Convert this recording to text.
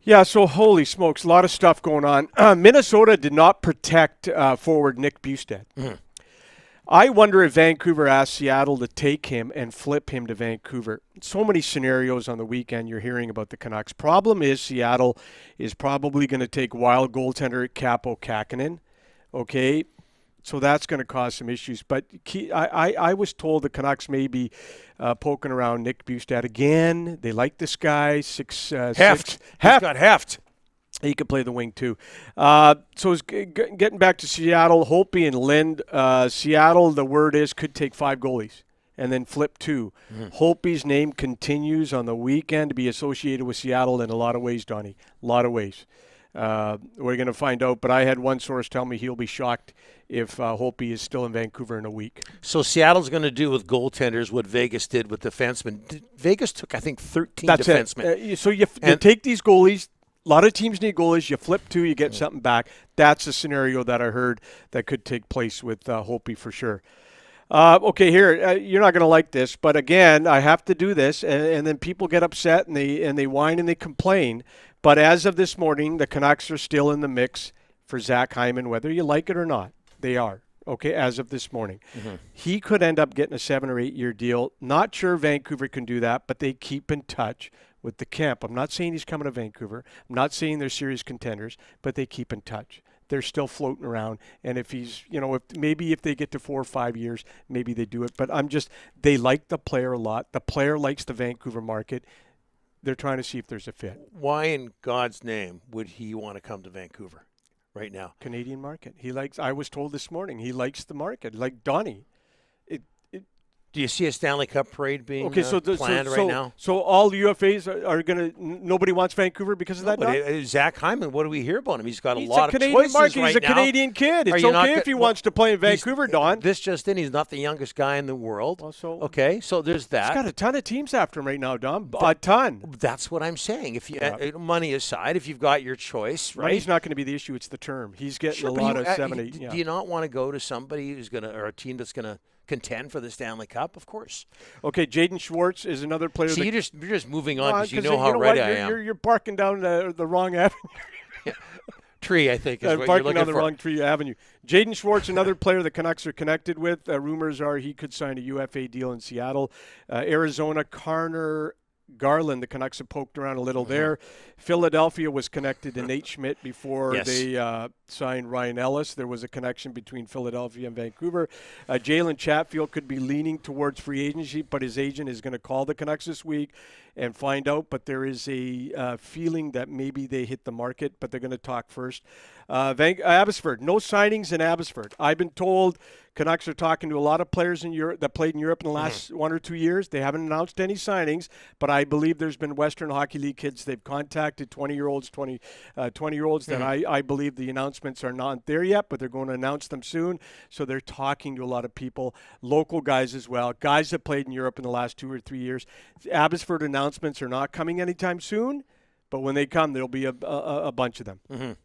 Yeah, so holy smokes, a lot of stuff going on. Minnesota did not protect forward Nick Bustad. I wonder if Vancouver asked Seattle to take him and flip him to Vancouver. So many scenarios on the weekend you're hearing about the Canucks. Problem is Seattle is probably going to take wild goaltender Capo Kakinen. Okay, so that's going to cause some issues. But I was told the Canucks may be poking around Nick Bustad again. They like this guy. Heft. He's got heft. He could play the wing too. So it's getting back to Seattle, Holtby and Lind. Seattle, the word is, could take 5 goalies and then flip 2. Holtby's name continues on the weekend to be associated with Seattle in a lot of ways, Donnie. A lot of ways. We're going to find out, but I had one source tell me he'll be shocked if Holtby is still in Vancouver in a week. So Seattle's going to do with goaltenders what Vegas did with defensemen. Vegas took, I think, 13 defensemen. So you take these goalies. A lot of teams need goalies. You flip 2, you get something back. That's a scenario that I heard that could take place with Holtby for sure. Okay, here, you're not going to like this, but again, I have to do this, and then people get upset and they whine and they complain. But as of this morning, the Canucks are still in the mix for Zach Hyman, whether you like it or not. They are. Okay, as of this morning. He could end up getting a 7 or 8 year deal. Not sure Vancouver can do that, but they keep in touch with the camp. I'm not saying he's coming to Vancouver. I'm not saying they're serious contenders, but they keep in touch. They're still floating around. And if he's, if they get to 4 or 5 years, maybe they do it. But they like the player a lot. The player likes the Vancouver market. They're trying to see if there's a fit. Why in God's name would he want to come to Vancouver right now? Canadian market. I was told this morning, he likes the market, like Donnie. Do you see a Stanley Cup parade being planned right now? So all UFAs are going to – nobody wants Vancouver because of that? But Zach Hyman, what do we hear about him? He's got a He's lot a Canadian of choices market. right He's a now. Canadian kid. It's okay if he wants to play in Vancouver, Don. This just in, he's not the youngest guy in the world. Well, so there's that. He's got a ton of teams after him right now, Don. A ton. That's what I'm saying. If you money aside, if you've got your choice, right? Money's not going to be the issue. It's the term. He's getting a lot of 7, 8. Do you not want to go to somebody who's going to – or a team that's going to – contend for the Stanley Cup, of course. Okay, Jaden Schwartz is another player. See, you're just moving on because you know how ready I am. You're parking down the wrong avenue. Tree, I think, is what you're parking looking on the for. wrong tree avenue. Jaden Schwartz, another player the Canucks are connected with. Rumors are he could sign a UFA deal in Seattle. Arizona, Connor Garland, the Canucks have poked around a little there. Philadelphia was connected to Nate Schmidt before they signed Ryan Ellis. There was a connection between Philadelphia and Vancouver. Jalen Chatfield could be leaning towards free agency, but his agent is going to call the Canucks this week and find out. But there is a feeling that maybe they hit the market, but they're going to talk first. Abbotsford, no signings in Abbotsford. I've been told Canucks are talking to a lot of players in Europe that played in Europe in the last 1 or 2 years. They haven't announced any signings, but I believe there's been Western Hockey League kids they've contacted, 20-year-olds, 20-year-olds that I believe the announcements are not there yet, but they're going to announce them soon. So they're talking to a lot of people, local guys as well, guys that played in Europe in the last 2 or 3 years. Abbotsford announcements are not coming anytime soon, but when they come, there'll be a bunch of them.